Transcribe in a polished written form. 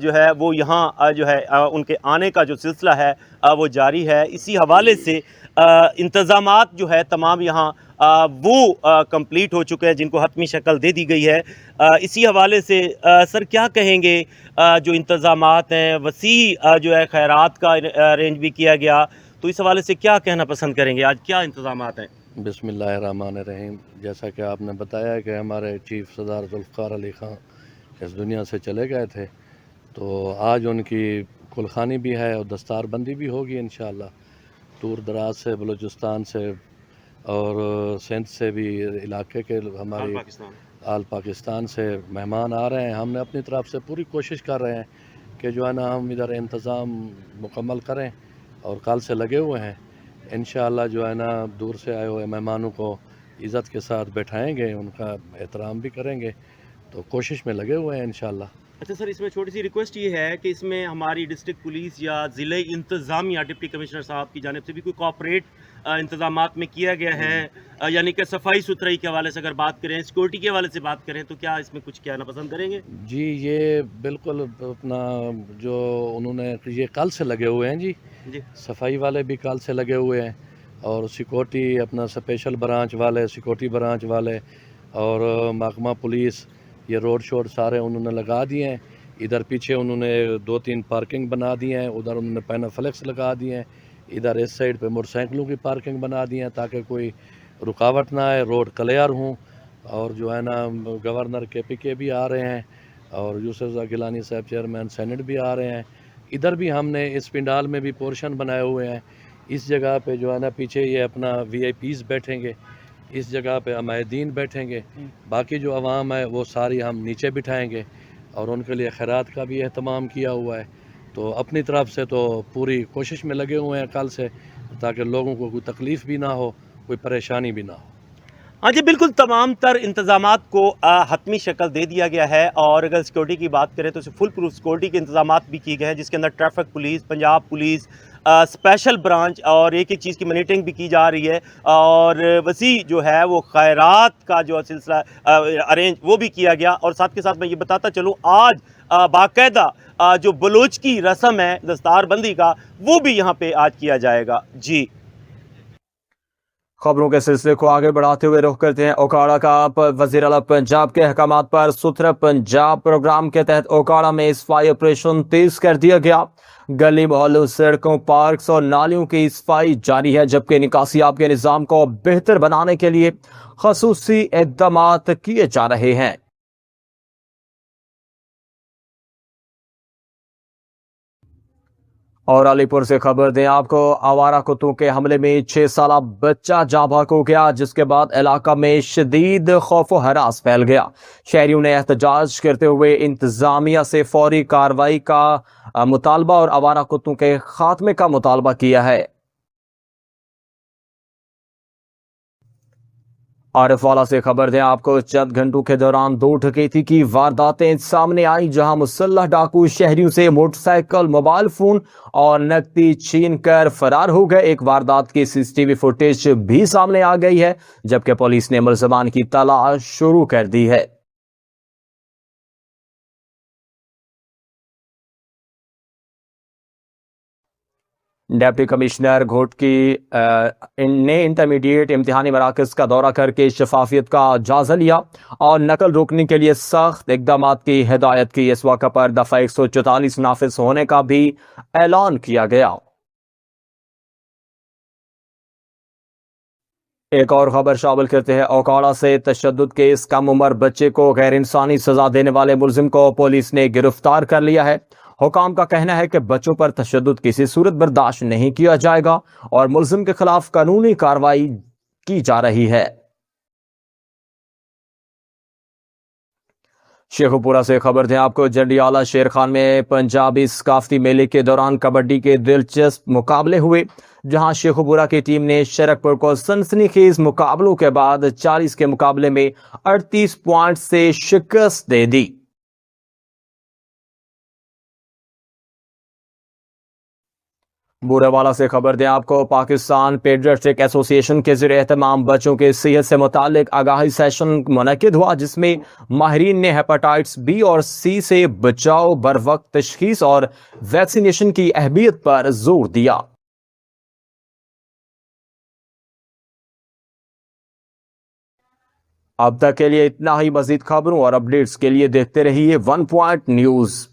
جو ہے وہ یہاں جو ہے ان کے آنے کا جو سلسلہ ہے وہ جاری ہے. اسی حوالے سے انتظامات جو ہے تمام یہاں وہ کمپلیٹ ہو چکے ہیں جن کو حتمی شکل دے دی گئی ہے. اسی حوالے سے سر کیا کہیں گے, جو انتظامات ہیں وسیع جو ہے خیرات کا ارینج بھی کیا گیا, تو اس حوالے سے کیا کہنا پسند کریں گے, آج کیا انتظامات ہیں؟ بسم اللہ الرحمن الرحیم. جیسا کہ آپ نے بتایا کہ ہمارے چیف سردار ذوالفقار علی خان اس دنیا سے چلے گئے تھے, تو آج ان کی کلخانی بھی ہے اور دستار بندی بھی ہوگی انشاءاللہ. دور دراز سے, بلوچستان سے اور سندھ سے بھی, علاقے کے ہماری آل پاکستان سے مہمان آ رہے ہیں. ہم نے اپنی طرف سے پوری کوشش کر رہے ہیں کہ جو ہے نا ہم ادھر انتظام مکمل کریں, اور کل سے لگے ہوئے ہیں. انشاءاللہ جو ہے نا دور سے آئے ہوئے مہمانوں کو عزت کے ساتھ بیٹھائیں گے, ان کا احترام بھی کریں گے, تو کوشش میں لگے ہوئے ہیں انشاءاللہ. اچھا سر, اس میں چھوٹی سی ریکویسٹ یہ ہے کہ اس میں ہماری ڈسٹرکٹ پولیس یا ضلع انتظامیہ ڈپٹی کمشنر صاحب کی جانب سے بھی کوئی کوآپریٹ انتظامات میں کیا گیا ہے, یعنی کہ صفائی ستھرائی کے حوالے سے اگر بات کریں, سیکورٹی کے حوالے سے بات کریں, تو کیا اس میں کچھ کہنا پسند کریں گے؟ جی یہ بالکل اپنا جو انہوں نے یہ کل سے لگے ہوئے ہیں, جی صفائی والے بھی کل سے لگے ہوئے ہیں, اور سیکورٹی اپنا اسپیشل برانچ والے, سیکورٹی برانچ والے اور محکمہ پولیس, یہ روڈ شوڈ سارے انہوں نے لگا دیے ہیں. ادھر پیچھے انہوں نے 2-3 پارکنگ بنا دی ہیں, ادھر انہوں نے پینافلیکس لگا دیے ہیں, ادھر اس سائڈ پہ موٹر سائیکلوں کی پارکنگ بنا دی ہیں تاکہ کوئی رکاوٹ نہ آئے, روڈ کلیئر ہوں. اور جو ہے نا گورنر کے پی کے بھی آ رہے ہیں, اور یوسف زئی گیلانی صاحب چیئرمین سینٹ بھی آ رہے ہیں. ادھر بھی ہم نے اس پنڈال میں بھی پورشن بنائے ہوئے ہیں. اس جگہ پہ جو ہے نا پیچھے یہ اپنا وی آئی پیز بیٹھیں گے, اس جگہ پہ عمائدین بیٹھیں گے, باقی جو عوام ہے وہ ساری ہم نیچے بٹھائیں گے, اور ان کے لیے خیرات کا بھی اہتمام کیا ہوا ہے. تو اپنی طرف سے تو پوری کوشش میں لگے ہوئے ہیں کل سے, تاکہ لوگوں کو کوئی تکلیف بھی نہ ہو, کوئی پریشانی بھی نہ ہو. ہاں جی بالکل, تمام تر انتظامات کو حتمی شکل دے دیا گیا ہے. اور اگر سیکورٹی کی بات کریں تو فل پروف سیکورٹی کے انتظامات بھی کیے گئے ہیں, جس کے اندر traffic police, Punjab police, special branch, اور ایک ایک چیز کی مانیٹرنگ بھی کی جا رہی ہے. اور وسیع جو ہے وہ خیرات کا جو سلسلہ ارینج وہ بھی کیا گیا. اور ساتھ کے ساتھ میں یہ بتاتا چلوں, آج باقاعدہ جو بلوچ کی رسم ہے دستار بندی کا, وہ بھی یہاں پہ آج کیا جائے گا. جی خبروں کے سلسلے کو آگے بڑھاتے ہوئے رخ کرتے ہیں اوکاڑا کا. وزیر اعلیٰ پنجاب کے احکامات پر ستھرا پنجاب پروگرام کے تحت اوکاڑا میں صفائی آپریشن تیز کر دیا گیا. گلی محلوں, سڑکوں, پارکس اور نالیوں کی صفائی جاری ہے, جبکہ نکاسی آب کے نظام کو بہتر بنانے کے لیے خصوصی اقدامات کیے جا رہے ہیں. اور علی پور سے خبر دیں آپ کو, آوارہ کتوں کے حملے میں 6 سالہ بچہ جاں بحق ہو گیا, جس کے بعد علاقہ میں شدید خوف و ہراس پھیل گیا. شہریوں نے احتجاج کرتے ہوئے انتظامیہ سے فوری کارروائی کا مطالبہ اور آوارہ کتوں کے خاتمے کا مطالبہ کیا ہے. عارف والا سے خبر دیں آپ کو, چند گھنٹوں کے دوران 2 ڈکیتی کی وارداتیں سامنے آئیں, جہاں مسلح ڈاکو شہریوں سے موٹر سائیکل, موبائل فون اور نقدی چھین کر فرار ہو گئے. ایک واردات کی سی سی ٹی وی فوٹیج بھی سامنے آ گئی ہے, جبکہ پولیس نے ملزمان کی تلاش شروع کر دی ہے. ڈپٹی کمشنر گھوٹکی نے انٹرمیڈیٹ امتحانی مراکز کا دورہ کر کے شفافیت کا جائزہ لیا اور نقل روکنے کے لیے سخت اقدامات کی ہدایت کی. اس موقع پر دفعہ 144 نافذ ہونے کا بھی اعلان کیا گیا. ایک اور خبر شامل کرتے ہیں اوکاڑا سے. تشدد کے اس کم عمر بچے کو غیر انسانی سزا دینے والے ملزم کو پولیس نے گرفتار کر لیا ہے. حکام کا کہنا ہے کہ بچوں پر تشدد کسی صورت برداشت نہیں کیا جائے گا اور ملزم کے خلاف قانونی کارروائی کی جا رہی ہے. شیخوپورہ سے خبر دیں آپ کو, جنڈیالہ شیر خان میں پنجابی ثقافتی میلے کے دوران کبڈی کے دلچسپ مقابلے ہوئے, جہاں شیخوپورہ کی ٹیم نے شرکپور کو سنسنی خیز مقابلوں کے بعد 40 کے مقابلے میں 38 پوائنٹ سے شکست دے دی. بورے والا سے خبر دیں آپ کو، پاکستان پیڈیاٹرک ایسوسی ایشن کے زیر اہتمام بچوں کے صحت سے متعلق آگاہی سیشن منعقد ہوا، جس میں ماہرین نے ہیپاٹائٹس بی اور سی سے بچاؤ، بروقت تشخیص اور ویکسینیشن کی اہمیت پر زور دیا۔ اب تک کے لیے اتنا ہی، مزید خبروں اور اپڈیٹس کے لیے دیکھتے رہیے 1 پوائنٹ نیوز۔